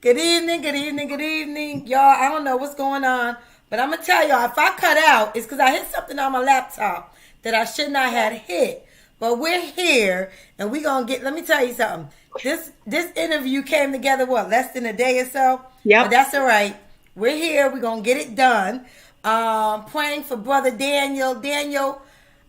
Good evening, good evening, good evening. Y'all, I don't know what's going on, but I'm going to tell y'all, if I cut out, it's because I hit something on my laptop that I should not have hit. But we're here, and we're going to let me tell you something. This interview came together, less than a day or so? But Yep. that's all right. We're here. We're going to get it done. Praying for Brother Daniel. Daniel,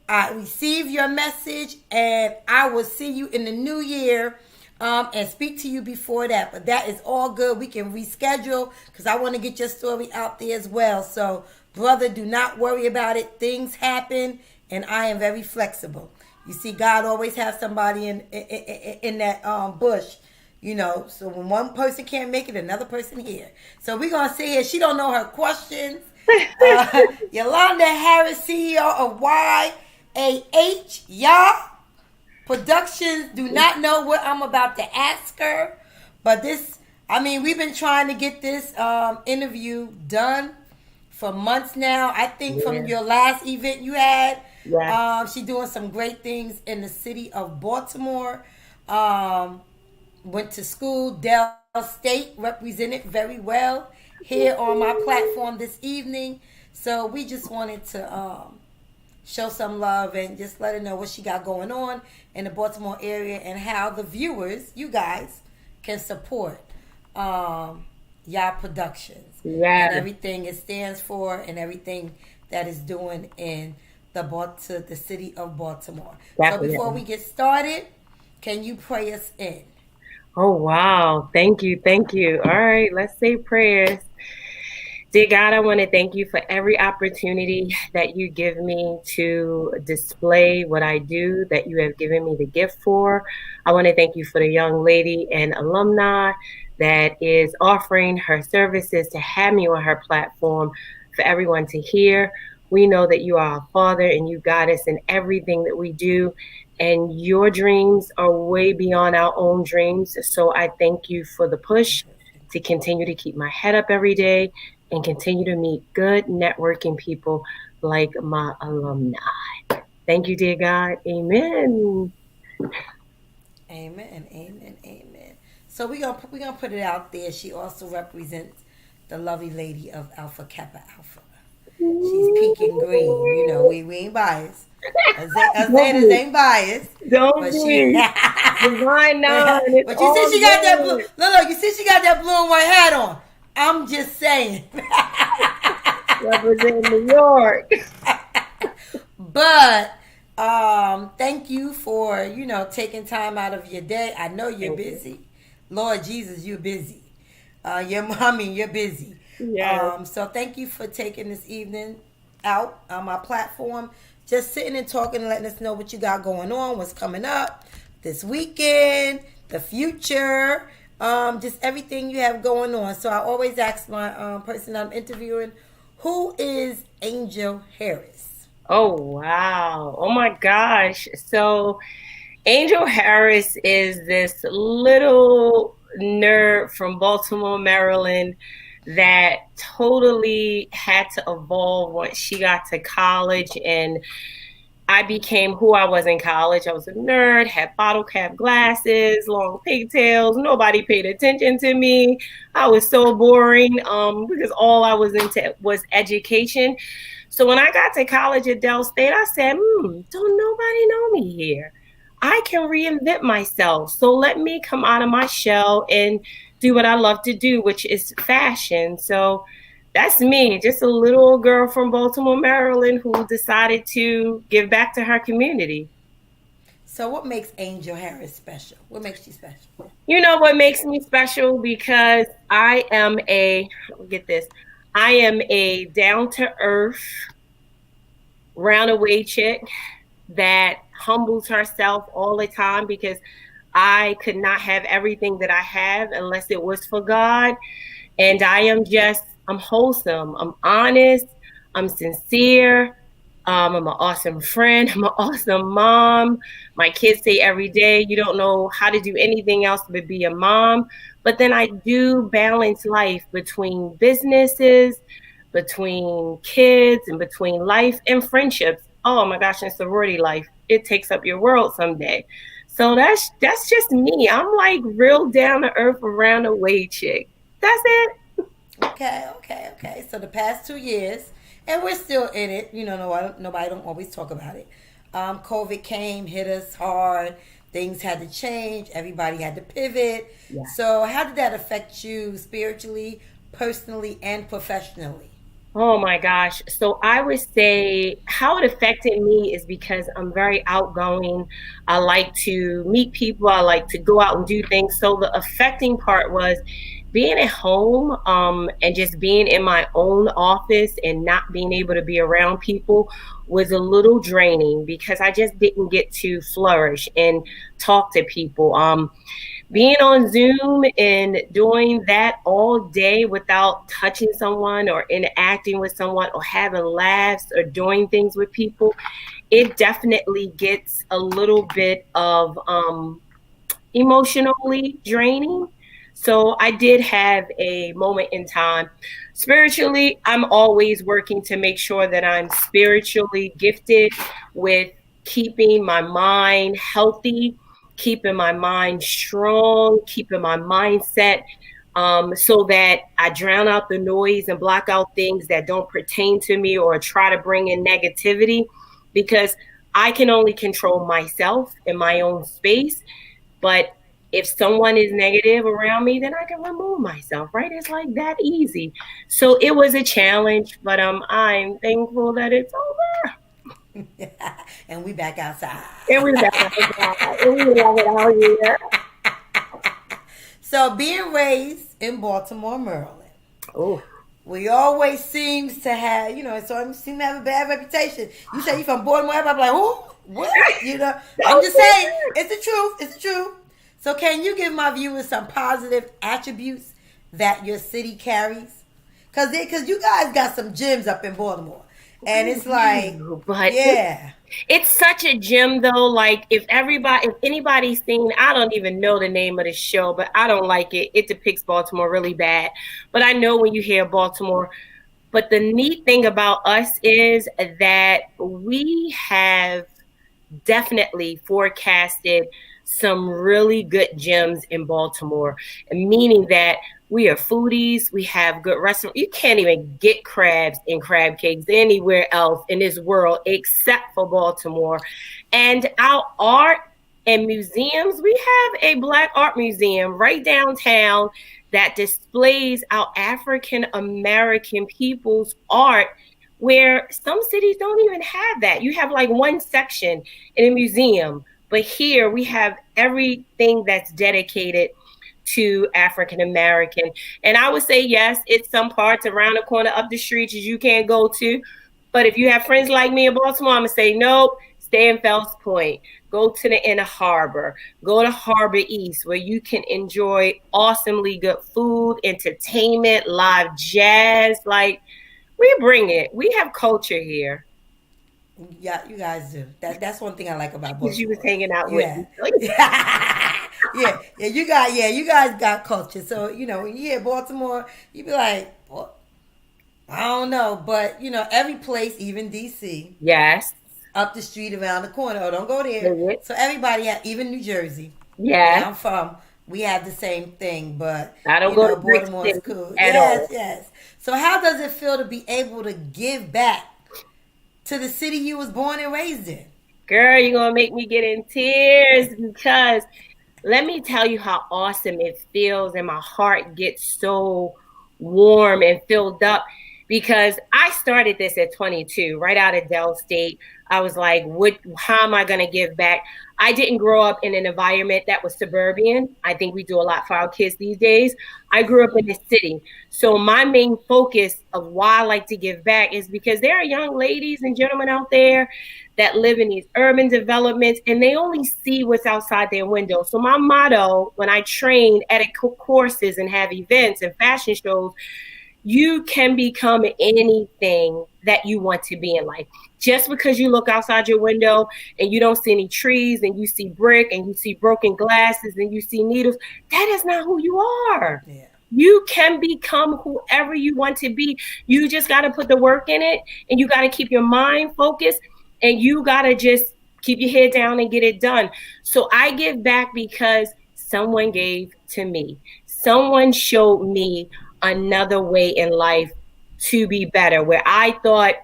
I receive your message, and I will see you in the new year and speak to you before that. But that is all good. We can reschedule because I want to get your story out there as well. So, brother, do not worry about it. Things happen, and I am very flexible. You see, God always has somebody in that bush. So when one person can't make it, another person here. So we're gonna see here. She don't know her questions. Yolanda Harris, CEO of YAH, y'all. Productions do not know what I'm about to ask her, but we've been trying to get this interview done for months now. I think from Yeah. your last event you had, Yes. she's doing some great things in the city of Baltimore. Um, Went to school, Dell State, represented very well here on my platform this evening. So we just wanted to show some love and just let her know what she got going on in the Baltimore area and how the viewers, you guys, can support y'all productions and Yes. everything it stands for and everything that is doing in the city of Baltimore. So before we Definitely. get started, can you pray us in? Oh, wow. Thank you. Thank you. All right. Let's say prayers. Dear God, I want to thank you for every opportunity that you give me to display what I do, that you have given me the gift for. I want to thank you for the young lady and alumni that is offering her services to have me on her platform for everyone to hear. We know that you are our Father and you guide us in everything that we do. And your dreams are way beyond our own dreams. So I thank you for the push to continue to keep my head up every day and continue to meet good networking people like my alumni. Thank you, dear God. Amen. Amen, amen, amen. So we gonna put it out there. She also represents the lovely lady of Alpha Kappa Alpha. She's pink and green. We ain't biased. Don't Azetas be. ain't biased, Don't but she. be. Divine Nine, it's But you see, all she got that blue. good. Look, you see, she got that blue and white hat on. I'm just saying. Represent New York. But thank you for taking time out of your day. I know you're Thank you. busy. Lord Jesus, you're busy. Your mommy, you're busy. Yes. So thank you for taking this evening out on my platform, just sitting and talking, and letting us know what you got going on, what's coming up this weekend, the future, just everything you have going on. So I always ask my person I'm interviewing, who is Angel Harris? Oh, wow. Oh, my gosh. So, Angel Harris is this little nerd from Baltimore, Maryland that totally had to evolve once she got to college and I became who I was in college. I was a nerd, had bottle cap glasses, long pigtails. Nobody paid attention to me. I was so boring because all I was into was education. So when I got to college at Dell State, I said, don't nobody know me here. I can reinvent myself. So let me come out of my shell and do what I love to do, which is fashion. So that's me, just a little girl from Baltimore, Maryland, who decided to give back to her community. So what makes Angel Harris special? What makes you special? You know what makes me special? Because get this, I am a down to earth, roundaway chick that humbles herself all the time because I could not have everything that I have unless it was for God. And I'm wholesome. I'm honest. I'm sincere. I'm an awesome friend. I'm an awesome mom. My kids say every day, you don't know how to do anything else but be a mom. But then I do balance life between businesses, between kids, and between life and friendships. Oh my gosh, and sorority life. It takes up your world someday. So that's just me. I'm like real down to earth around the way chick. That's it. Okay. So the past 2 years, and we're still in it. You know, nobody don't always talk about it. COVID came, hit us hard. Things had to change. Everybody had to pivot. Yeah. So, how did that affect you spiritually, personally, and professionally? Oh my gosh. So I would say how it affected me is because I'm very outgoing. I like to meet people. I like to go out and do things. So the affecting part was being at home, and just being in my own office and not being able to be around people was a little draining because I just didn't get to flourish and talk to people. Being on Zoom and doing that all day without touching someone or interacting with someone or having laughs or doing things with people, it definitely gets a little bit of emotionally draining. So I did have a moment in time. Spiritually, I'm always working to make sure that I'm spiritually gifted with keeping my mind healthy, keeping my mind strong, keeping my mindset, so that I drown out the noise and block out things that don't pertain to me or try to bring in negativity, because I can only control myself in my own space. But if someone is negative around me, then I can remove myself, right? It's like that easy. So it was a challenge, but I'm thankful that it's over. And we back outside. And we're back outside. And we love it out here. So, being raised in Baltimore, Maryland, Oh, we always seems to have, so seem to have a bad reputation. You say you from Baltimore, everybody like, who? What? I'm just saying, it's the truth. It's the truth. So, can you give my viewers some positive attributes that your city carries? Because you guys got some gyms up in Baltimore. And it's like, but yeah. It's such a gym though. Like if anybody's seen, I don't even know the name of the show, but I don't like it. It depicts Baltimore really bad. But I know when you hear Baltimore. But the neat thing about us is that we have definitely forecasted some really good gyms in Baltimore, meaning that we are foodies. We have good restaurants. You can't even get crabs and crab cakes anywhere else in this world except for Baltimore. And our art and museums, we have a Black art museum right downtown that displays our African American people's art, where some cities don't even have that. You have like one section in a museum, but here we have everything that's dedicated to African American. And I would say, yes, it's some parts around the corner up the street that you can't go to. But if you have friends like me in Baltimore, I'm going to say, nope, stay in Fells Point. Go to the Inner Harbor. Go to Harbor East, where you can enjoy awesomely good food, entertainment, live jazz. Like, we bring it. We have culture here. Yeah, you guys do. That's one thing I like about Because you was Baltimore. hanging out with Yeah. me. Like, You guys got culture. So, when you hear Baltimore, you be like, well, I don't know. But, every place, even DC, yes. up the street, around the corner, oh, don't go there. So everybody, even New Jersey, where Yes. I'm from, we have the same thing. But, I don't go to Brick Baltimore is City cool. at Yes, all. yes. So how does it feel to be able to give back to the city you was born and raised in? Girl, you're going to make me get in tears because let me tell you how awesome it feels, and my heart gets so warm and filled up because I started this at 22, right out of Dell State. I was like, how am I going to give back? I didn't grow up in an environment that was suburban. I think we do a lot for our kids these days. I grew up in the city. So my main focus of why I like to give back is because there are young ladies and gentlemen out there that live in these urban developments and they only see what's outside their window. So my motto when I train at courses and have events and fashion shows, you can become anything that you want to be in life. Just because you look outside your window and you don't see any trees and you see brick and you see broken glasses and you see needles, that is not who you are. Yeah. You can become whoever you want to be. You just got to put the work in it, and you got to keep your mind focused, and you got to just keep your head down and get it done. So I give back because someone gave to me. someone showed me another way in life to be better, where I thought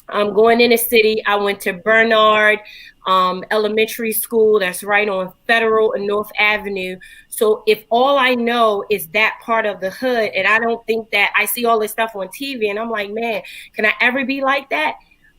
I'm going in the city. I went to Bernard Elementary School. That's right on Federal and North Avenue. So if all I know is that part of the hood, and I don't think that I see all this stuff on TV, and I'm like, man, can I ever be like that?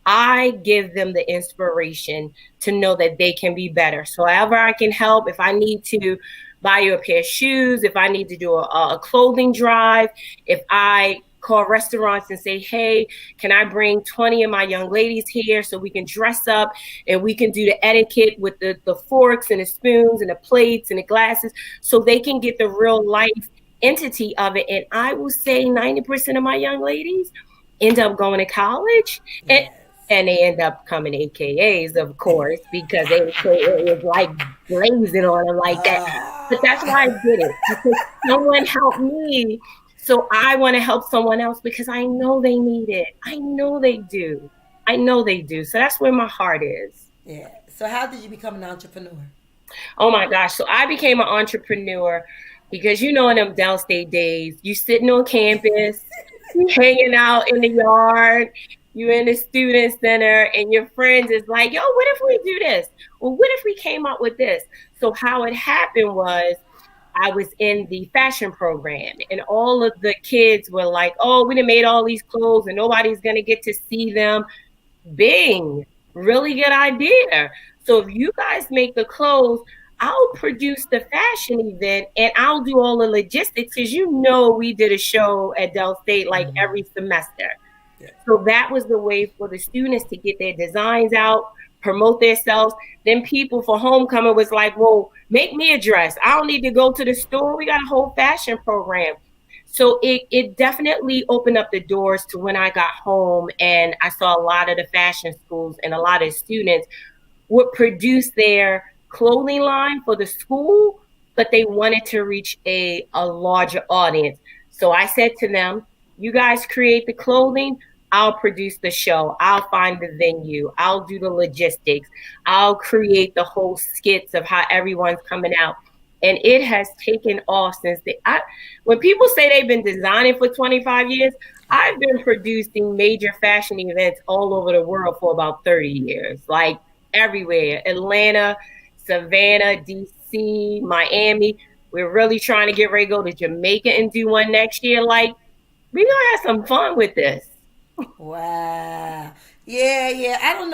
I give them the inspiration to know that they can be better. So however I can help, if I need to buy you a pair of shoes, if I need to do a clothing drive, if I call restaurants and say, hey, can I bring 20 of my young ladies here so we can dress up and we can do the etiquette with the forks and the spoons and the plates and the glasses so they can get the real life entity of it. And I will say 90% of my young ladies end up going to college. Yes. And they end up coming AKAs, of course, because AKA is like blazing on them like that. But that's why I did it, because someone helped me. So I want to help someone else because I know they need it. I know they do. I know they do. So that's where my heart is. Yeah. So how did you become an entrepreneur? Oh my gosh. So I became an entrepreneur because, you know, in them downstate days, you sitting on campus, you hanging out in the yard, you in the student center, and your friends is like, yo, what if we do this? Well, what if we came up with this? So how it happened was I was in the fashion program, and all of the kids were like, oh, we done made all these clothes and nobody's going to get to see them. Bing, really good idea. So if you guys make the clothes, I'll produce the fashion event and I'll do all the logistics, because you know we did a show at Del State like every semester. Yeah. So that was the way for the students to get their designs out, promote themselves. Then people for homecoming was like, well, make me a dress. I don't need to go to the store. We got a whole fashion program. So it definitely opened up the doors to when I got home, and I saw a lot of the fashion schools and a lot of students would produce their clothing line for the school, but they wanted to reach a larger audience. So I said to them, you guys create the clothing, I'll produce the show, I'll find the venue, I'll do the logistics, I'll create the whole skits of how everyone's coming out. And it has taken off since when people say they've been designing for 25 years, I've been producing major fashion events all over the world for about 30 years, like everywhere. Atlanta, Savannah, DC, Miami. We're really trying to get ready to go to Jamaica and do one next year. Like, we're going to have some fun with this. Wow. Yeah. I don't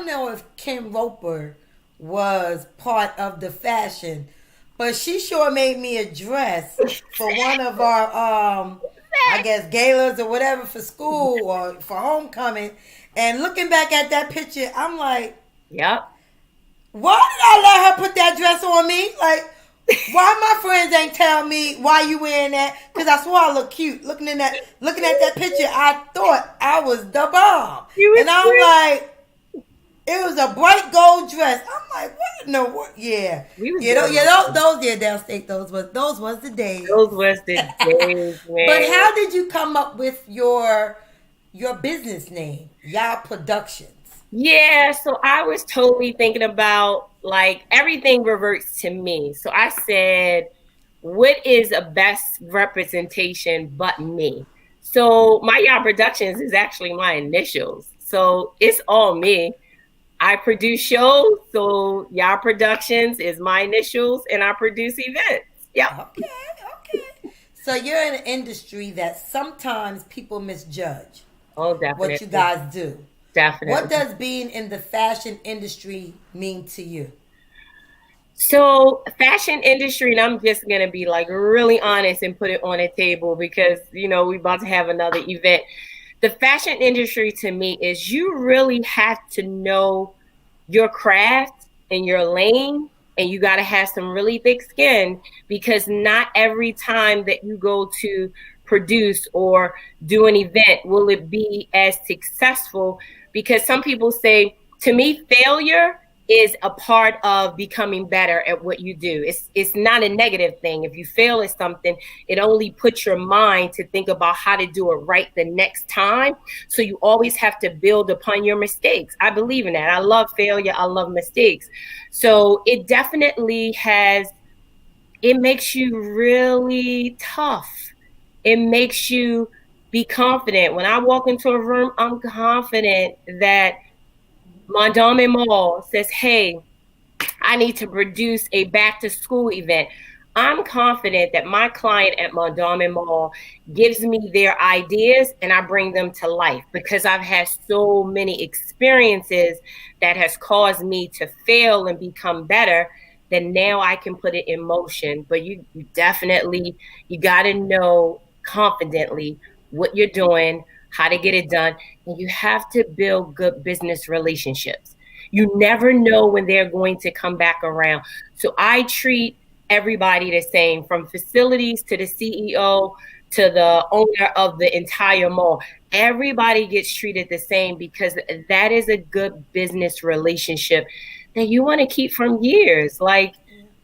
know if Kim Roper was part of the fashion, but she sure made me a dress for one of our I guess galas or whatever for school or for homecoming. And looking back at that picture, I'm like, yep. Why did I let her put that dress on me? Like, why my friends ain't tell me why you wearing that? Because I swore I look cute. Looking at that picture, I thought I was the bomb. And I'm like, it was a bright gold dress. I'm like, what in the world? Yeah. Those downstate, those was the days. Those was the days, man. But how did you come up with your business name, Y'all Productions? Yeah, so I was totally thinking about, like, everything reverts to me. So I said, what is a best representation but me? So my Y'all Productions is actually my initials. So it's all me. I produce shows, so Y'all Productions is my initials, and I produce events. Yeah. Okay. So you're in an industry that sometimes people misjudge. Oh, definitely. What you guys do. Definitely. What does being in the fashion industry mean to you? So fashion industry, and I'm just going to be like really honest and put it on the table because, you know, we're about to have another event. The fashion industry to me is you really have to know your craft and your lane, and you got to have some really thick skin, because not every time that you go to produce or do an event will it be as successful. Because some people say, to me, failure is a part of becoming better at what you do. It's not a negative thing. If you fail at something, it only puts your mind to think about how to do it right the next time. So you always have to build upon your mistakes. I believe in that. I love failure. I love mistakes. So it definitely has it makes you really tough. It makes you be confident. When I walk into a room, I'm confident that Mondawmin Mall says, hey, I need to produce a back to school event. I'm confident that my client at Mondawmin Mall gives me their ideas and I bring them to life because I've had so many experiences that has caused me to fail and become better. Then now I can put it in motion. But you definitely, you got to know confidently what you're doing, how to get it done, and you have to build good business relationships. You never know when they're going to come back around. So I treat everybody the same, from facilities to the CEO to the owner of the entire mall. Everybody gets treated the same because that is a good business relationship that you want to keep from years. Like,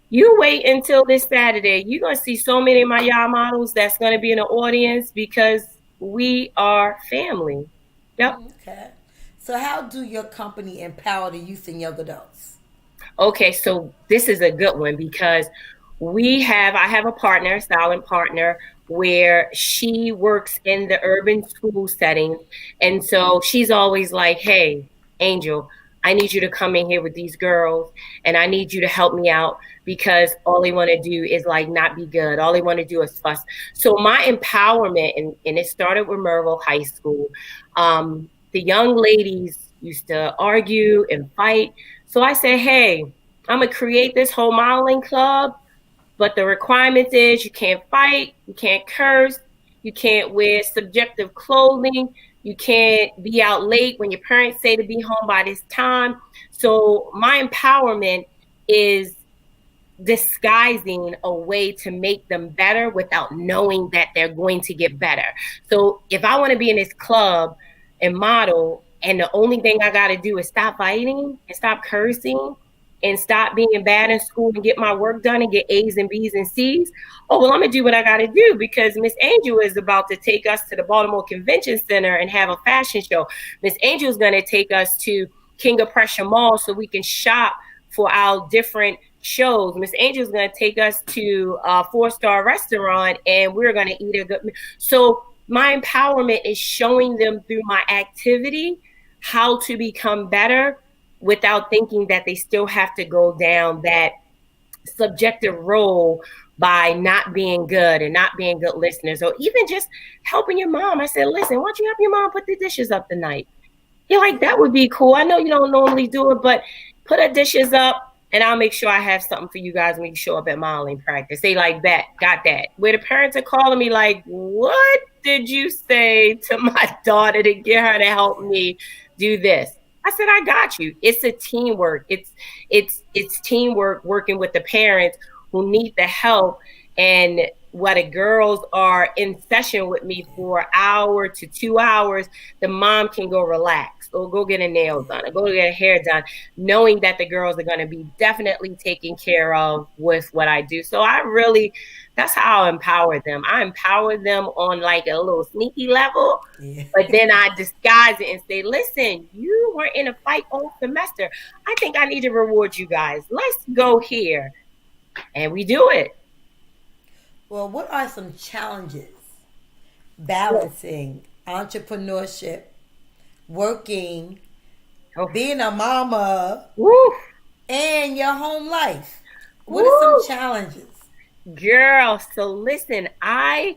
you wait until this Saturday, you're going to see so many of my y'all models that's going to be in the audience because we are family. Yep. Okay. So how do your company empower the youth and young adults? Okay, so this is a good one because I have a partner, a styling partner, where she works in the urban school setting. And so she's always like, hey, Angel, I need you to come in here with these girls and I need you to help me out because all they want to do is like not be good. All they want to do is fuss. So my empowerment, and it started with Merville High School. The young ladies used to argue and fight. So I said, hey, I'm going to create this whole modeling club, but the requirements is you can't fight, you can't curse, you can't wear subjective clothing, you can't be out late when your parents say to be home by this time. So my empowerment is disguising a way to make them better without knowing that they're going to get better. So if I want to be in this club and model, and the only thing I got to do is stop fighting and stop cursing and stop being bad in school and get my work done and get A's and B's and C's. Oh, well, I'm going to do what I got to do because Miss Angel is about to take us to the Baltimore Convention Center and have a fashion show. Miss Angel is going to take us to King of Prussia Mall so we can shop for our different shows. Miss Angel is going to take us to a 4-star restaurant and we're going to eat a good meal. So my empowerment is showing them through my activity how to become better without thinking that they still have to go down that subjective role by not being good and not being good listeners, or even just helping your mom. I said, listen, why don't you help your mom put the dishes up tonight? You're like, that would be cool. I know you don't normally do it, but put her dishes up and I'll make sure I have something for you guys when you show up at modeling practice. They like, that, got that. Where the parents are calling me like, what did you say to my daughter to get her to help me do this? I said, I got you. It's a teamwork. It's teamwork, working with the parents who need the help. And while the girls are in session with me for an hour to 2 hours, the mom can go relax or go get a nail done or go get a hair done, knowing that the girls are going to be definitely taken care of with what I do. So that's how I empower them. I empower them on like a little sneaky level, but then I disguise it and say, listen, you were in a fight all semester. I think I need to reward you guys. Let's go here. And we do it. Well, what are some challenges balancing entrepreneurship, working, being a mama, and your home life? What are some challenges? Girl, so listen, I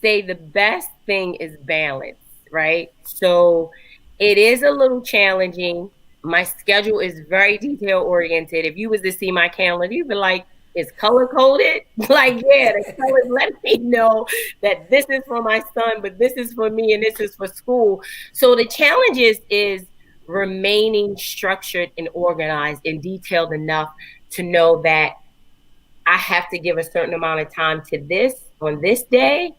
say the best thing is balance, right? So it is a little challenging. My schedule is very detail oriented. If you was to see my calendar, you'd be like, it's color coded. Like, yeah, the colors let me know that this is for my son, but this is for me and this is for school. So the challenge is remaining structured and organized and detailed enough to know that I have to give a certain amount of time to this on this day,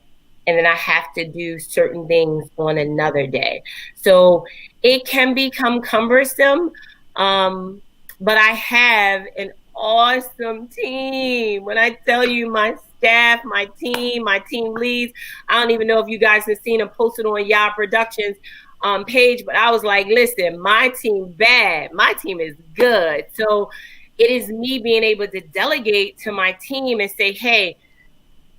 and then I have to do certain things on another day. So it can become cumbersome, but I have an awesome team. When I tell you my staff, my team leads, I don't even know if you guys have seen them posted on Yah Productions page, but I was like, listen, my team bad. My team is good. So it is me being able to delegate to my team and say, hey,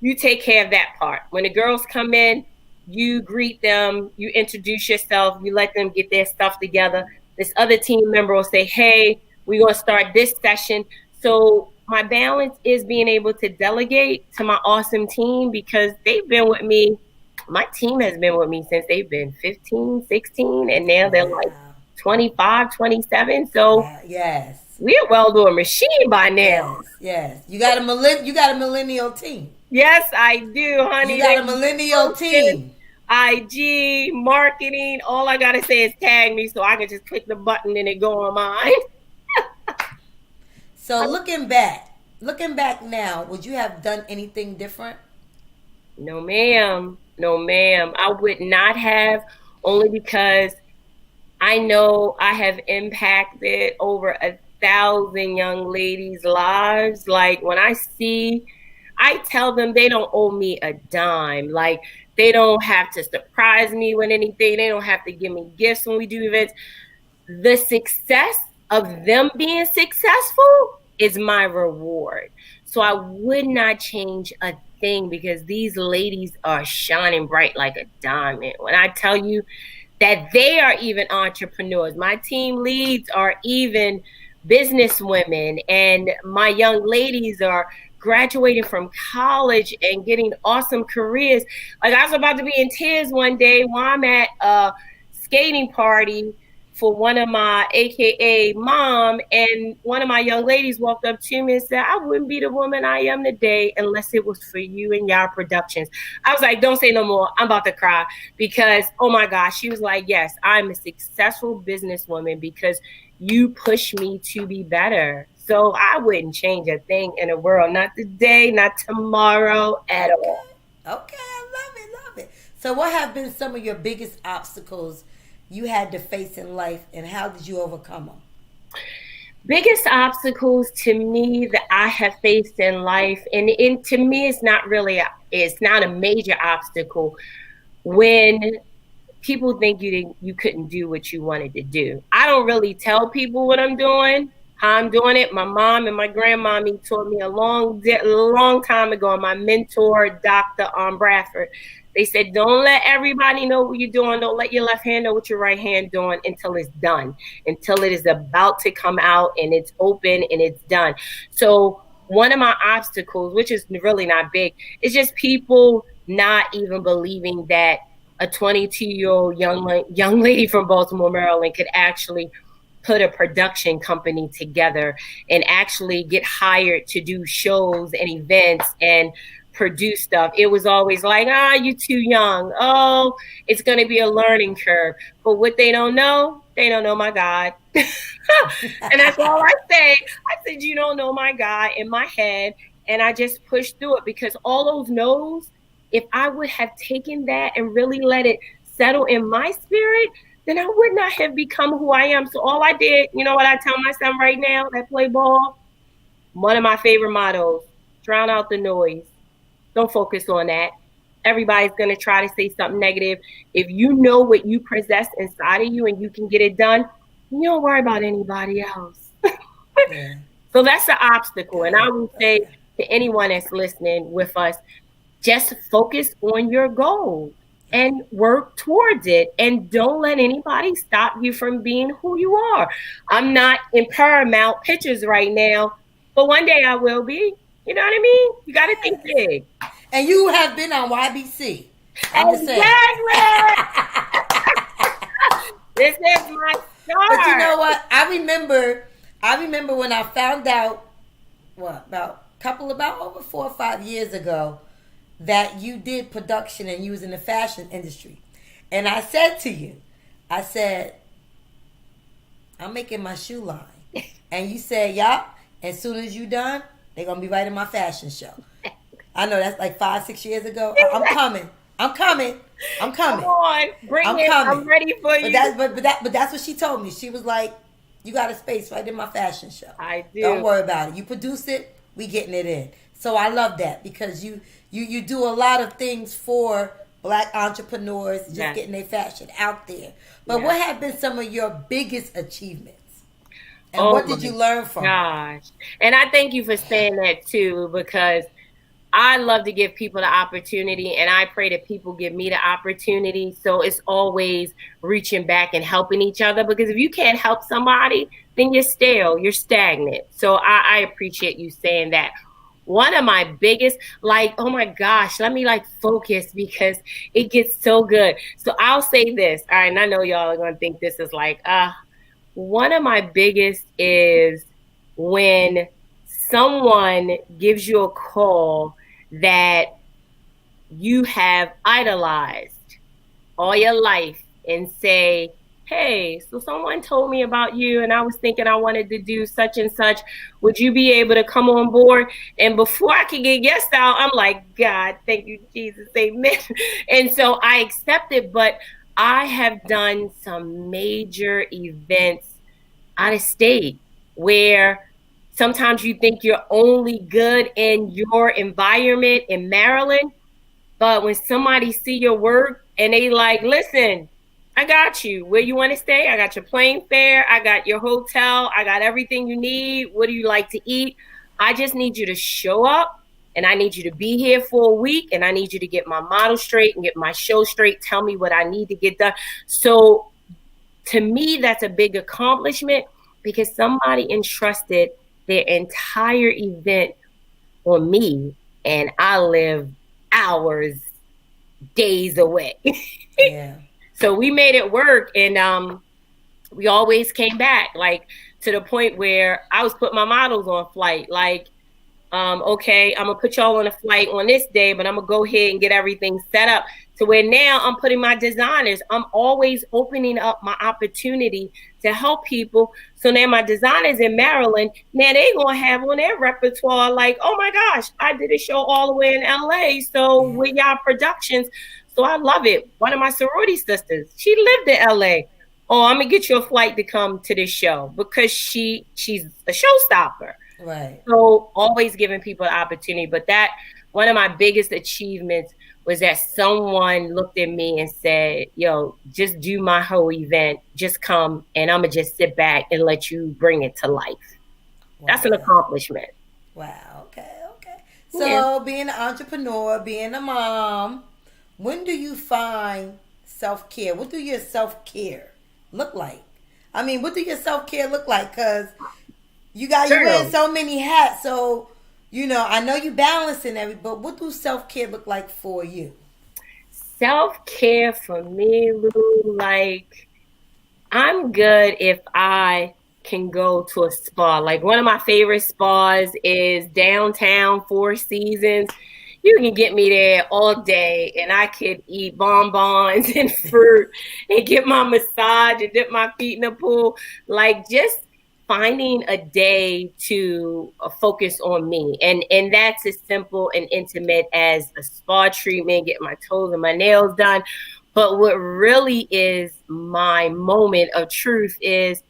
you take care of that part. When the girls come in, you greet them, you introduce yourself, you let them get their stuff together. This other team member will say, hey, we're going to start this session. So my balance is being able to delegate to my awesome team, because they've been with me. My team has been with me since they've been 15, 16, and now they're like 25, 27. So yes, we're a well-doing machine by now. Yes. You got a millennial team. Yes, I do, honey. You got a millennial team. IG, marketing. All I gotta say is tag me so I can just click the button and it go on mine. So looking back now, would you have done anything different? No, ma'am. I would not have, only because I know I have impacted over 1,000 young ladies' lives. Like, when I tell them they don't owe me a dime. Like, they don't have to surprise me with anything. They don't have to give me gifts when we do events. The success of them being successful is my reward. So I would not change a thing, because these ladies are shining bright like a diamond. When I tell you that they are even entrepreneurs, my team leads are even business women, and my young ladies are graduating from college and getting awesome careers. Like, I was about to be in tears one day while I'm at a skating party for one of my AKA mom, and one of my young ladies walked up to me and said, I wouldn't be the woman I am today unless it was for you and your productions. I was like, don't say no more. I'm about to cry, because, oh my gosh, she was like, yes, I'm a successful businesswoman because you push me to be better. So I wouldn't change a thing in the world. Not today, not tomorrow, at all. Okay, I love it. So what have been some of your biggest obstacles you had to face in life, and how did you overcome them? Biggest obstacles to me that I have faced in life, and to me it's not a major obstacle, when people think you couldn't do what you wanted to do. I don't really tell people what I'm doing, how I'm doing it. My mom and my grandmommy taught me a long time ago, my mentor, Dr. Bradford. They said, don't let everybody know what you're doing. Don't let your left hand know what your right hand doing until it's done, until it is about to come out and it's open and it's done. So one of my obstacles, which is really not big, is just people not even believing that a 22-year-old young lady from Baltimore, Maryland could actually put a production company together and actually get hired to do shows and events and produce stuff. It was always like, you're too young. Oh, it's going to be a learning curve. But what they don't know my God. And that's all I say. I said, you don't know my God, in my head. And I just pushed through it, because all those no's, if I would have taken that and really let it settle in my spirit, then I would not have become who I am. So all I did, you know what I tell my son right now that play ball? One of my favorite mottos: drown out the noise. Don't focus on that. Everybody's going to try to say something negative. If you know what you possess inside of you and you can get it done, you don't worry about anybody else. Yeah. So that's the obstacle. And I would say to anyone that's listening with us, just focus on your goal and work towards it. And don't let anybody stop you from being who you are. I'm not in Paramount Pictures right now, but one day I will be. You know what I mean? You got to think big. And you have been on YBC. Exactly. This is my start. But you know what? I remember when I found out, about over 4 or 5 years ago, that you did production and you was in the fashion industry. And I said to you, I'm making my shoe line. And you said, yup, as soon as you done, they're going to be right in my fashion show. I know that's like 5, 6 years ago. I'm coming. Come on, bring it. I'm ready for you. But that's what she told me. She was like, you got a space right in my fashion show. I do. Don't worry about it. You produce it, we getting it in. So I love that, because you do a lot of things for Black entrepreneurs, just getting their fashion out there. But what have been some of your biggest achievements? And Oh what did you my learn from it? gosh. And I thank you for saying that too, because I love to give people the opportunity, and I pray that people give me the opportunity. So it's always reaching back and helping each other, because if you can't help somebody, then you're stale, you're stagnant. So I appreciate you saying that. One of my biggest, like, oh my gosh, let me like focus because it gets so good. So I'll say this. All right, and I know y'all are going to think this is like, one of my biggest is when someone gives you a call that you have idolized all your life and say, hey, so someone told me about you and I was thinking I wanted to do such and such. Would you be able to come on board? And before I could get yes out, I'm like, God, thank you, Jesus, amen. And so I accepted, but I have done some major events out of state where sometimes you think you're only good in your environment in Maryland, but when somebody see your work and they like, listen, I got you. Where you want to stay? I got your plane fare. I got your hotel. I got everything you need. What do you like to eat? I just need you to show up, and I need you to be here for a week, and I need you to get my model straight and get my show straight. Tell me what I need to get done. So to me, that's a big accomplishment because somebody entrusted their entire event on me, and I live hours, days away. Yeah. So we made it work, and we always came back, like to the point where I was putting my models on flight, like, okay, I'm gonna put y'all on a flight on this day, but I'm gonna go ahead and get everything set up to where now I'm putting my designers. I'm always opening up my opportunity to help people. So now my designers in Maryland, now they gonna have on their repertoire like, oh my gosh, I did a show all the way in LA. So Yeah. with y'all productions, so I love it. One of my sorority sisters, she lived in LA. Oh, I'm gonna get you a flight to come to this show because she's a showstopper. Right. So always giving people the opportunity. But that one of my biggest achievements was that someone looked at me and said, yo, just do my whole event. Just come and I'm gonna just sit back and let you bring it to life. That's an Wow. accomplishment. Wow. Okay. Okay. Yeah. So, being an entrepreneur, being a mom, when do you find self care? What do your self care look like? I mean, what do your self care look like? Because you wearing Girl, so many hats. So, I know you balancing everything, but what do self care look like for you? self-care for me, Lou, like I'm good if I can go to a spa. Like one of my favorite spas is downtown Four Seasons. You can get me there all day and I could eat bonbons and fruit and get my massage and dip my feet in the pool. Like just finding a day to focus on me. And that's as simple and intimate as a spa treatment, get my toes and my nails done. But what really is my moment of truth is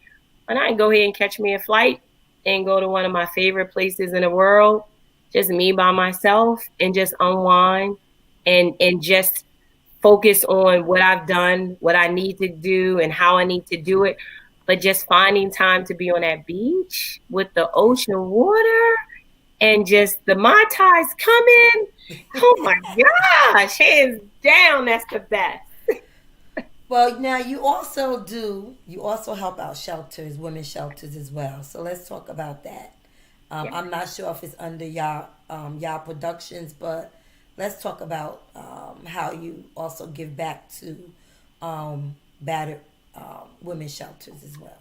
when I go ahead and catch me a flight and go to one of my favorite places in the world, just me by myself and just unwind and just focus on what I've done, what I need to do and how I need to do it. But just finding time to be on that beach with the ocean water and just the Mai Tais coming. Oh my gosh, hands down, that's the best. Well, now you also help out shelters, women's shelters as well. So let's talk about that. Yeah. I'm not sure if it's under y'all productions, but let's talk about how you also give back to battered women's shelters as well.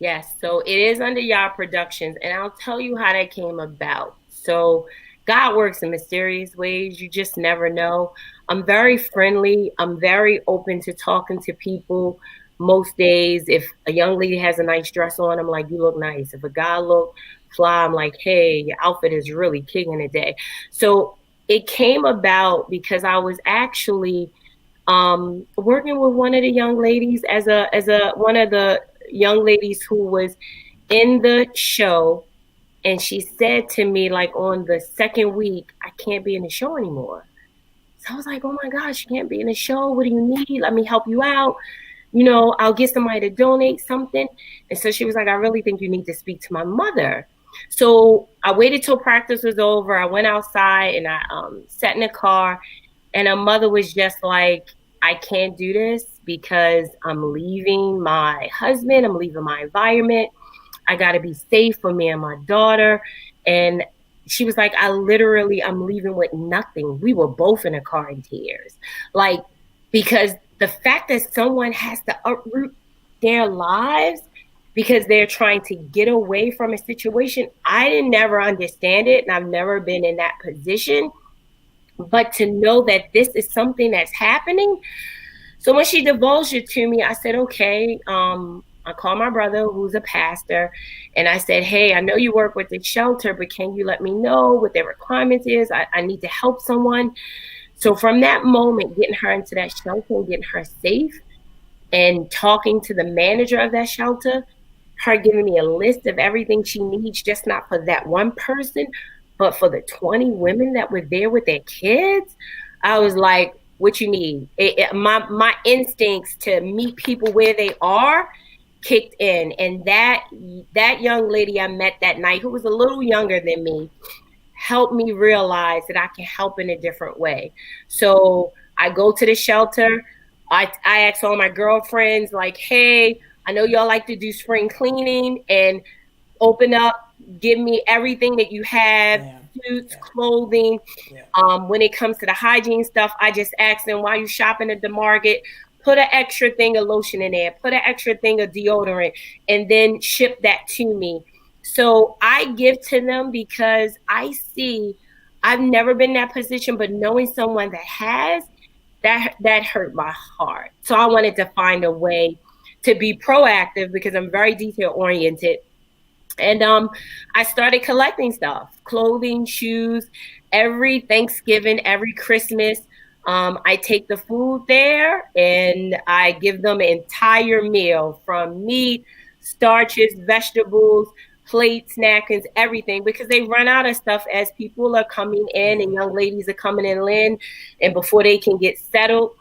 Yes, so it is under Yah Productions, and I'll tell you how that came about. So God works in mysterious ways. You just never know. I'm very friendly. I'm very open to talking to people most days. If a young lady has a nice dress on, I'm like, you look nice. If a guy look fly, I'm like, hey, your outfit is really kicking today. So it came about because I was actually working with one of the young ladies as a one of the young ladies who was in the show, and she said to me like on the second week, I can't be in the show anymore. So I was like, oh my gosh, you can't be in the show. What do you need? Let me help you out. I'll get somebody to donate something. And so she was like, I really think you need to speak to my mother. So I waited till practice was over. I went outside and I sat in the car, and her mother was just like, I can't do this because I'm leaving my husband, I'm leaving my environment. I got to be safe for me and my daughter. And she was like, I'm leaving with nothing. We were both in a car in tears. Like, because the fact that someone has to uproot their lives because they're trying to get away from a situation, I didn't never understand it. And I've never been in that position. But to know that this is something that's happening. So when she divulged it to me, I said, okay. I called my brother, who's a pastor, and I said, hey, I know you work with the shelter, but can you let me know what their requirements is? I need to help someone. So from that moment, getting her into that shelter and getting her safe and talking to the manager of that shelter, her giving me a list of everything she needs, just not for that one person, but for the 20 women that were there with their kids. I was like, what you need? My instincts to meet people where they are kicked in. And that young lady I met that night, who was a little younger than me, helped me realize that I can help in a different way. So I go to the shelter. I ask all my girlfriends, like, hey, I know y'all like to do spring cleaning, and open up, give me everything that you have, suits, clothing. When it comes to the hygiene stuff, I just ask them, while you shopping at the market, put an extra thing of lotion in there, put an extra thing of deodorant, and then ship that to me. So I give to them because I've never been in that position, but knowing someone that has, that hurt my heart. So I wanted to find a way to be proactive because I'm very detail oriented. And I started collecting stuff, clothing, shoes, every Thanksgiving, every Christmas. I take the food there and I give them an entire meal, from meat, starches, vegetables, plates, napkins, everything, because they run out of stuff as people are coming in and young ladies are coming in and before they can get settled.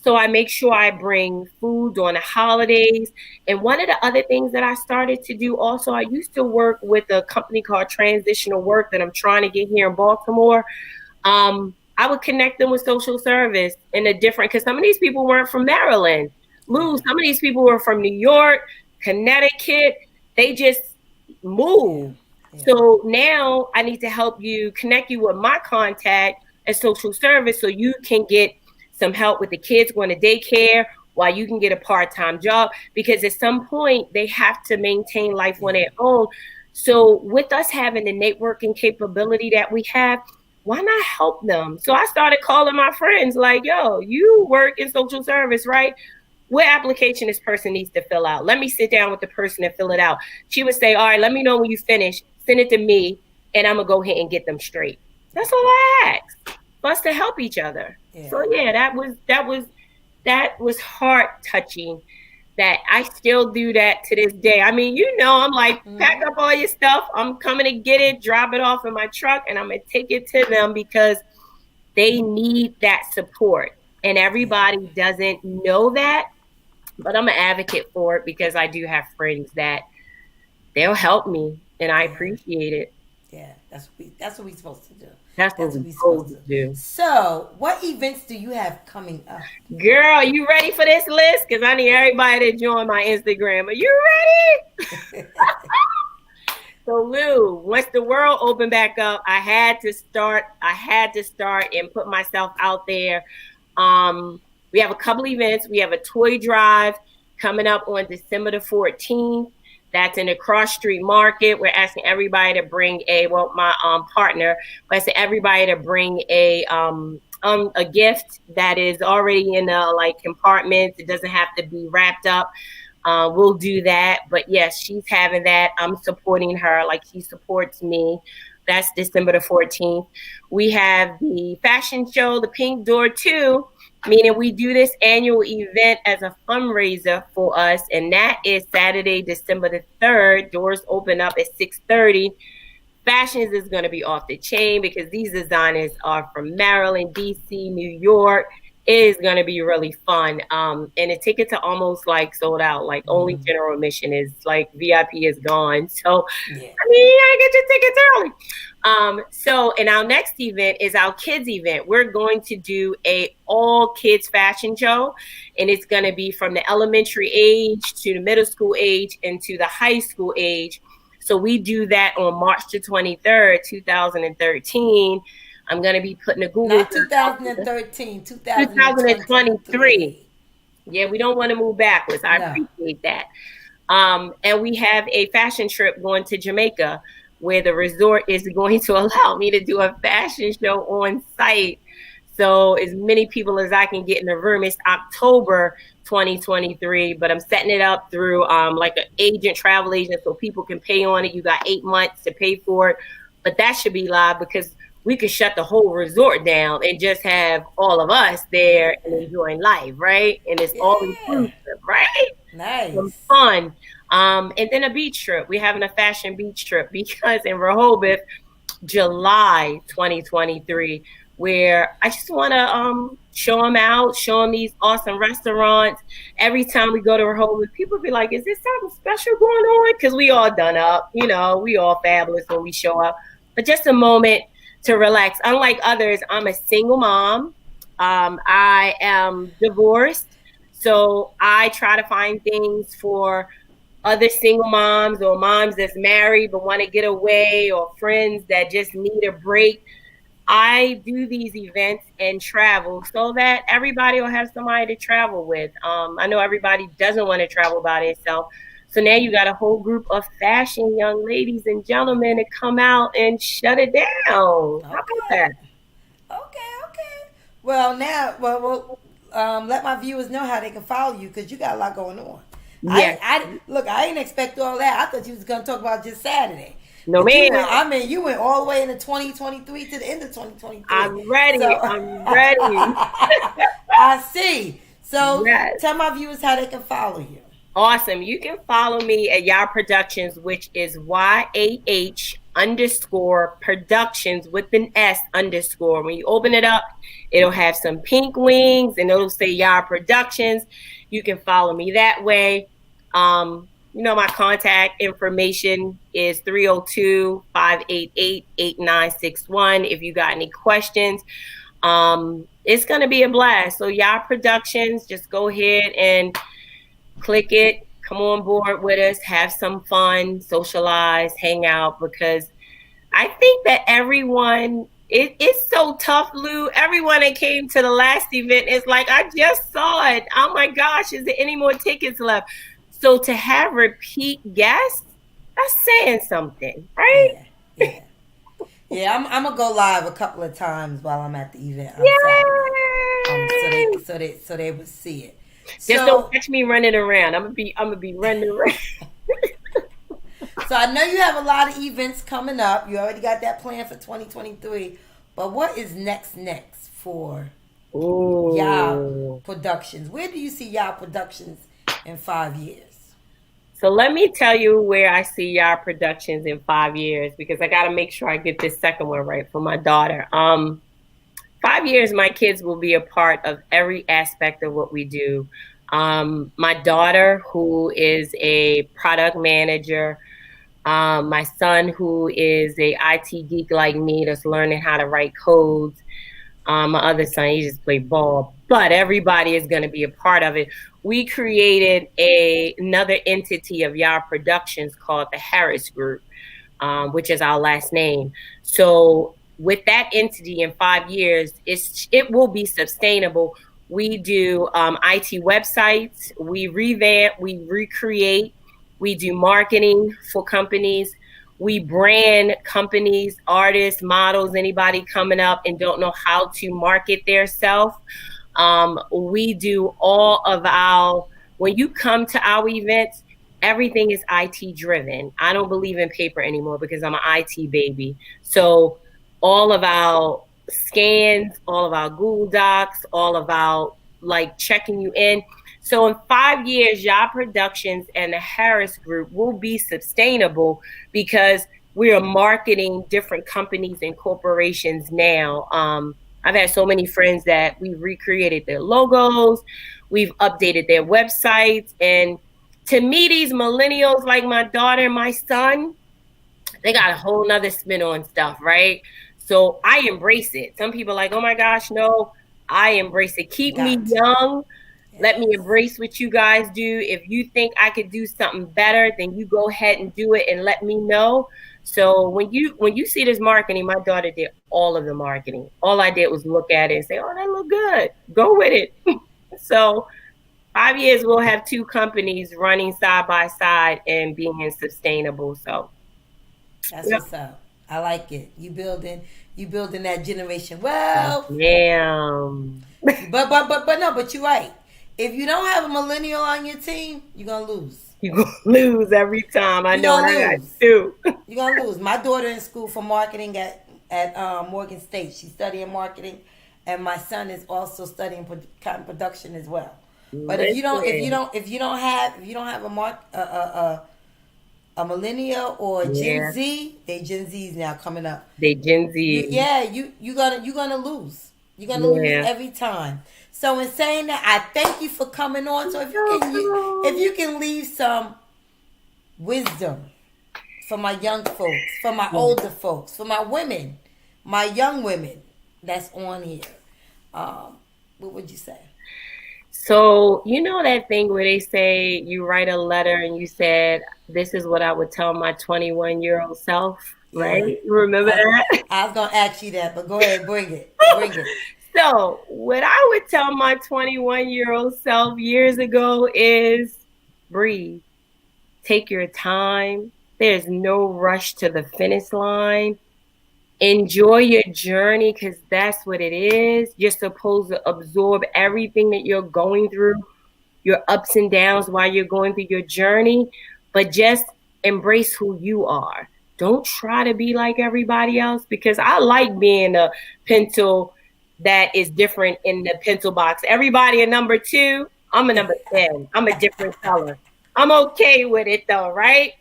So I make sure I bring food during the holidays. And one of the other things that I started to do also, I used to work with a company called Transitional Work that I'm trying to get here in Baltimore. I would connect them with social service in a different, because some of these people weren't from Maryland. Some of these people were from New York, Connecticut. They just moved. So now I need to help you, connect you with my contact at social service so you can get some help with the kids going to daycare while you can get a part-time job, because at some point they have to maintain life on their own. So with us having the networking capability that we have, why not help them? So I started calling my friends like, yo, you work in social service, right? What application this person needs to fill out? Let me sit down with the person and fill it out. She would say, all right, let me know when you finish, send it to me, and I'm gonna go ahead and get them straight. That's all I ask, for us to help each other. So yeah, that was heart touching. That I still do that to this day. I mean, I'm like, pack up all your stuff. I'm coming to get it, drop it off in my truck, and I'm going to take it to them because they need that support. And everybody doesn't know that, but I'm an advocate for it because I do have friends that they'll help me, and I appreciate it. Yeah, that's what we're supposed to do. That's what we're supposed to do. So, what events do you have coming up? Girl, you ready for this list? Because I need everybody to join my Instagram. Are you ready? So, Lou, once the world opened back up, I had to start and put myself out there. We have a couple events. We have a toy drive coming up on December the 14th. That's in the Cross Street Market. We're asking everybody to bring my partner, we're asking everybody to bring a gift that is already in compartments. It doesn't have to be wrapped up. We'll do that. But yes, she's having that. I'm supporting her like she supports me. That's December the 14th. We have the fashion show, the Pink Door 2, meaning we do this annual event as a fundraiser for us. And that is Saturday, December the 3rd. Doors open up at 6:30. Fashions is going to be off the chain because these designers are from Maryland, DC, New York. It is going to be really fun. And the tickets are almost like sold out. Like only general admission is like VIP is gone. So Yeah. I mean, you gotta get your tickets early. So and our next event is our kids event. We're going to do a all kids fashion show, and it's going to be from the elementary age to the middle school age and to the high school age. So we do that on March the 23rd, 2013. I'm going to be putting a Google. Not 2013, 2023. 2023. Yeah, we don't want to move backwards. I No. appreciate that. And we have a fashion trip going to Jamaica, where the resort is going to allow me to do a fashion show on site. So as many people as I can get in the room. It's October 2023, but I'm setting it up through like an agent, travel agent, so people can pay on it. You got 8 months to pay for it, but that should be live because we could shut the whole resort down and just have all of us there and enjoying life, right? And it's all inclusive, right? Nice. Some fun. And then a beach trip. We're having a fashion beach trip because in Rehoboth, July 2023, where I just want to show them out, show them these awesome restaurants. Every time we go to Rehoboth, people be like, is there something special going on? Because we all done up, you know, we all fabulous when we show up. But just a moment to relax. Unlike others, I'm a single mom. I am divorced. So I try to find things for other single moms or moms that's married but want to get away, or friends that just need a break. I do these events and travel so that everybody will have somebody to travel with. I know everybody doesn't want to travel by themselves. So now you got a whole group of fashion young ladies and gentlemen to come out and shut it down. Okay. How about that? Okay. Well, now, let my viewers know how they can follow you because you got a lot going on. Yes. I didn't expect all that. I thought you was gonna talk about just Saturday. No, man. You went all the way into 2023 to the end of 2023. I'm ready. So, I'm ready. I see. So Yes. tell my viewers how they can follow you. Awesome. You can follow me at Yah Productions, which is YAH_productions with an S_. When you open it up, it'll have some pink wings and it'll say Yah Productions. You can follow me that way. You know, my contact information is 302-588-8961. If you got any questions, it's going to be a blast. So Yah Productions, just go ahead and click it, come on board with us, have some fun, socialize, hang out, because I think that everyone, it's so tough, Lou. Everyone that came to the last event is like, I just saw it. Oh my gosh, is there any more tickets left? So to have repeat guests, that's saying something, right? Yeah. I'm gonna go live a couple of times while I'm at the event on Saturday, so they would see it. Just don't catch me running around. I'm gonna be running around. So I know you have a lot of events coming up. You already got that plan for 2023. But what is next for Yah Productions? Where do you see Yah Productions in 5 years? So let me tell you where I see Yah Productions in 5 years, because I got to make sure I get this second one right for my daughter. 5 years, my kids will be a part of every aspect of what we do. My daughter, who is a product manager, my son, who is a IT geek like me, that's learning how to write codes. My other son, he just played ball, but everybody is going to be a part of it. We created another entity of Yah Productions called the Harris Group, which is our last name. So with that entity in 5 years, it will be sustainable. We do IT websites, we revamp, we recreate, we do marketing for companies. We brand companies, artists, models, anybody coming up and don't know how to market their self. We do all of when you come to our events, everything is IT driven. I don't believe in paper anymore because I'm an IT baby. So all of our scans, all of our Google Docs, all of our checking you in. So in 5 years, Yah Productions and the Harris Group will be sustainable because we are marketing different companies and corporations now. I've had so many friends that we've recreated their logos, we've updated their websites. And to me, these millennials, like my daughter and my son, they got a whole nother spin on stuff, right? So I embrace it. Some people are like, oh my gosh, no, I embrace it. Keep me Got to. young. Let me Yes. embrace what you guys do. If you think I could do something better, then you go ahead and do it and let me know. So when you see this marketing, my daughter did all of the marketing. All I did was look at it and say, oh, that look good. Go with it. So 5 years we'll have two companies running side by side and being sustainable. So That's yeah. what's up. I like it. You building that generation. Well, Damn. but no, but you're right. If you don't have a millennial on your team, you're gonna lose. You gonna lose every time. I You're know, and gonna I got lose. two. You're gonna lose. My daughter in school for marketing at Morgan State. She's studying marketing, and my son is also studying content production as well. But if you don't have a millennial or a Gen Yeah, Z, they Gen Z's now coming up. they Gen Z. You're gonna lose. You're gonna lose Yeah. every time. So in saying that, I thank you for coming on. So if you can leave some wisdom for my young folks, for my older folks, for my women, my young women that's on here, what would you say? So, you know that thing where they say you write a letter and you said, this is what I would tell my 21-year-old self, Yeah, right? You remember I, that? I was gonna ask you that, but go ahead, bring it, bring it. So, what I would tell my 21-year-old self years ago is breathe, take your time. There's no rush to the finish line. Enjoy your journey because that's what it is. You're supposed to absorb everything that you're going through, your ups and downs while you're going through your journey, but just embrace who you are. Don't try to be like everybody else because I like being a pencil that is different in the pencil box. Everybody a number 2, I'm a number 10. I'm a different color. I'm okay with it though, right?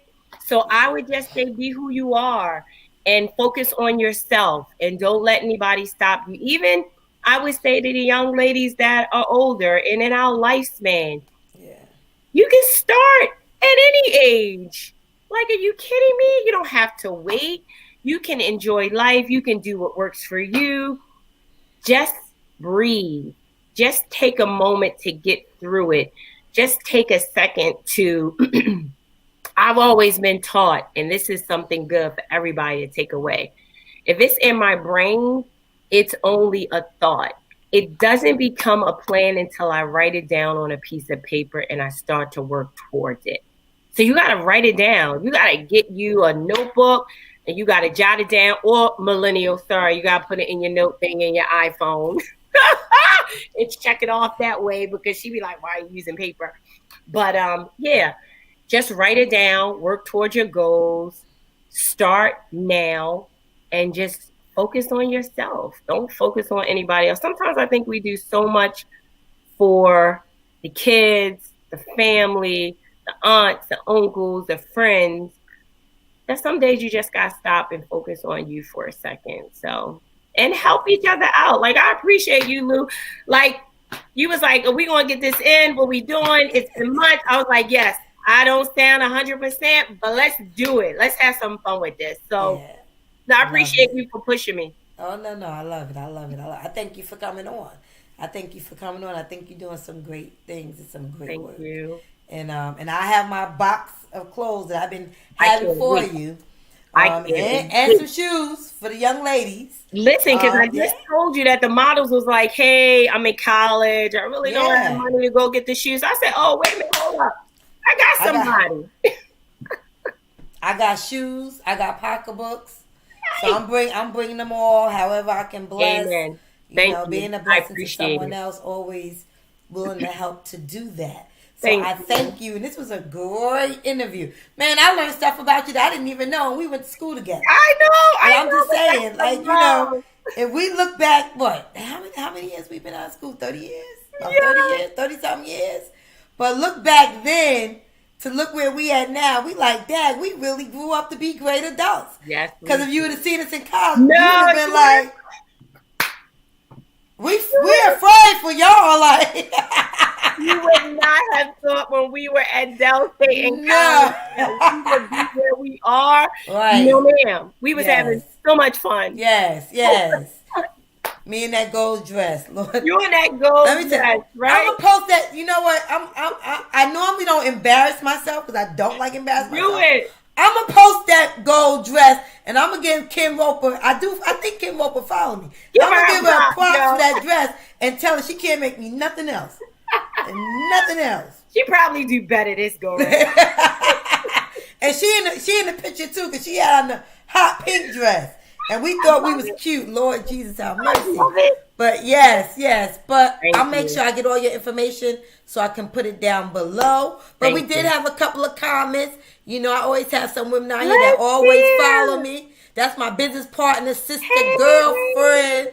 So I would just say be who you are and focus on yourself and don't let anybody stop you. Even I would say to the young ladies that are older and in our lifespan, Yeah. you can start at any age. Like, are you kidding me? You don't have to wait. You can enjoy life. You can do what works for you. Just breathe. Just take a moment to get through it. Just take a second to I've always been taught, and this is something good for everybody to take away. If it's in my brain, it's only a thought. It doesn't become a plan until I write it down on a piece of paper and I start to work towards it. So you got to write it down. You got to get you a notebook and you got to jot it down, or millennial, sorry, you got to put it in your note thing in your iPhone. It's check it off that way because she'd be like, why are you using paper? But yeah, just write it down, work towards your goals, start now, and just focus on yourself. Don't focus on anybody else. Sometimes I think we do so much for the kids, the family, the aunts, the uncles, the friends, that some days you just got to stop and focus on you for a second. So, and help each other out. Like, I appreciate you, Lou. Like, you was like, are we going to get this in? What we doing? It's been months. I was like, yes, I don't sound 100%, but let's do it. Let's have some fun with this. So, Yeah. no, I Love appreciate it. you for pushing me. Oh no, I love it. I love it. I thank you for coming on. I thank you for coming on. I think you're doing some great things and some great Thank work. you. And I have my box of clothes that I've been I having can't for wait. you. I can't And some wait. shoes for the young ladies. Listen, because I Yeah, just told you that the models was like, hey, I'm in college. I really don't have the yeah. money to go get the shoes. I said, oh, wait a minute, hold up. I got I got somebody. I got shoes. I got pocketbooks. So Hey. I'm bringing them all. However I can bless. Amen. Thank you. Being a I blessing to appreciate someone it. else, always willing to help to do that. So Thank I you. thank you, and this was a great interview. Man, I learned stuff about you that I didn't even know, and we went to school together. I But know, I'm just but saying, that's like, the love. if we look back, what, how many years we've been out of school? 30 years? About 30 Yeah. years, 30 something years. But look back then to look where we at now. We like, Dad, we really grew up to be great adults. Yes. Because if you would have seen us in college, you would No, have been like, we're afraid for y'all. Like you would not have thought when we were at Del State in college that we would be where we are. Right. No, ma'am. We was having so much fun. Yes, yes. Me in that gold dress, Lord. You in that gold dress, right? I'm gonna post that. You know what? I normally don't embarrass myself because I don't like embarrass myself. Do it. I'm gonna post that gold dress and I'm gonna give Kim Roper. I think Kim Roper follow me. I'm gonna give her a props for that dress and tell her she can't make me nothing else. And nothing else. She probably do better this go around. And she in the picture too because she had on the hot pink dress. And we thought we was cute. Lord Jesus, have mercy. But yes. But I'll make sure I get all your information so I can put it down below. But we did have a couple of comments. You know, I always have some women out here that always follow me. That's my business partner, sister, girlfriend,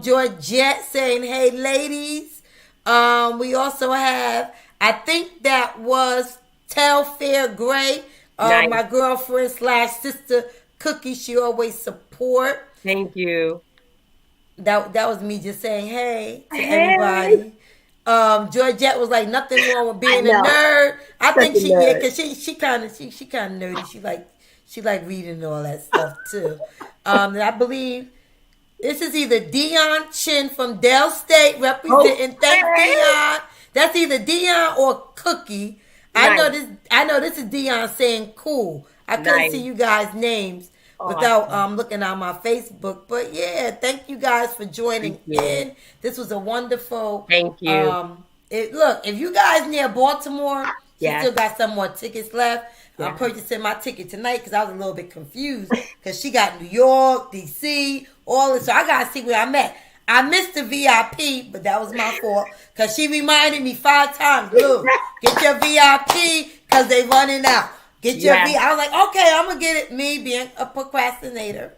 Georgette saying, hey, ladies. We also have, I think that was Telfair Gray, my girlfriend / sister, Cookie. She always support. Thank you. That was me just saying hey to everybody. Georgette was like nothing wrong with being a nerd. I think because she kind of nerdy. She like reading and all that stuff too. And I believe this is either Dion Chin from Del State representing. Thank Dion. That's either Dion or Cookie. Nice. I know this is Dion saying cool. I couldn't see you guys' names without looking on my Facebook. But yeah, thank you guys for joining in. This was a wonderful. Thank you. Look, if you guys near Baltimore, she still got some more tickets left. I'm purchasing my ticket tonight because I was a little bit confused because she got New York, DC, all this. So I got to see where I'm at. I missed the VIP, but that was my fault because she reminded me 5 times, look, get your VIP because they running out. Get your VIP. I was like, okay, I'm going to get it. Me being a procrastinator.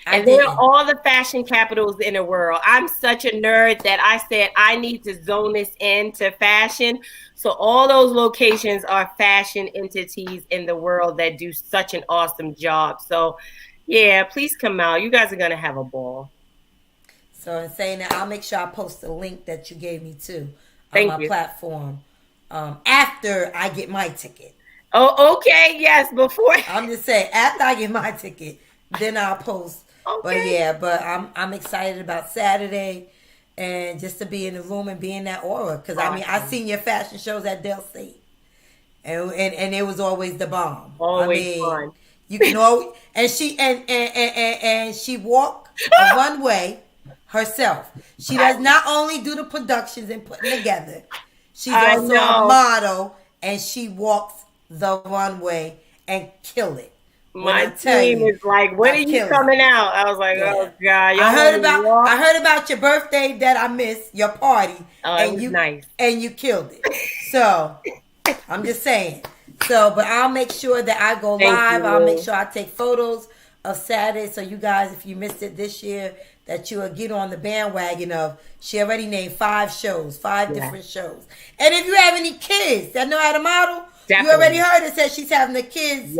And they're all the fashion capitals in the world. I'm such a nerd that I said I need to zone this into fashion. So all those locations are fashion entities in the world that do such an awesome job. So, yeah, please come out. You guys are going to have a ball. So in saying that, I'll make sure I post the link that you gave me too on my platform after I get my ticket. Oh, okay. Yes, before. I'm just saying, after I get my ticket, then I'll post. Okay. But I'm excited about Saturday and just to be in the room and be in that aura. Because, I mean, I seen your fashion shows at Del State. And it was always the bomb. Always fun. You can always, and she walked a runway herself. She does not only do the productions and putting together. She's also a model and she walks the runway and kill it. My team is like, when are you coming out? I was like, oh God. I heard about your birthday that I missed, your party. And you nice. And you killed it. So I'm just saying. But I'll make sure that I go live. I'll make sure I take photos of Saturday. So you guys, if you missed it this year, that you will get on the bandwagon of, she already named 5 shows, 5 different shows. And if you have any kids that know how to model, you already heard it said she's having a kids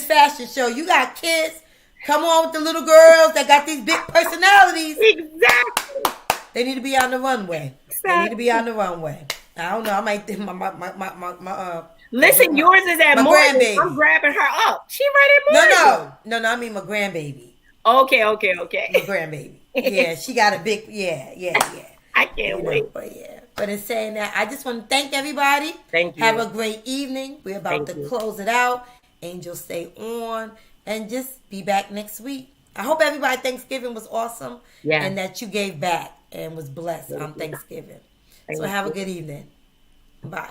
fashion show. You got kids, come on with the little girls that got these big personalities. Exactly. They need to be on the runway. They need to be on the runway. I don't know. I might think my listen, yours is at Morton. I'm grabbing her up. She right at Morton. No. I mean my grandbaby. Okay. My grandbaby. Yeah, she got a big. Yeah. I can't wait. But in saying that, I just want to thank everybody. Thank you. Have a great evening. We're about to close it out. Angel, stay on and just be back next week. I hope everybody Thanksgiving was awesome. Yeah. And that you gave back and was blessed on Thanksgiving. So have a good evening. Bye.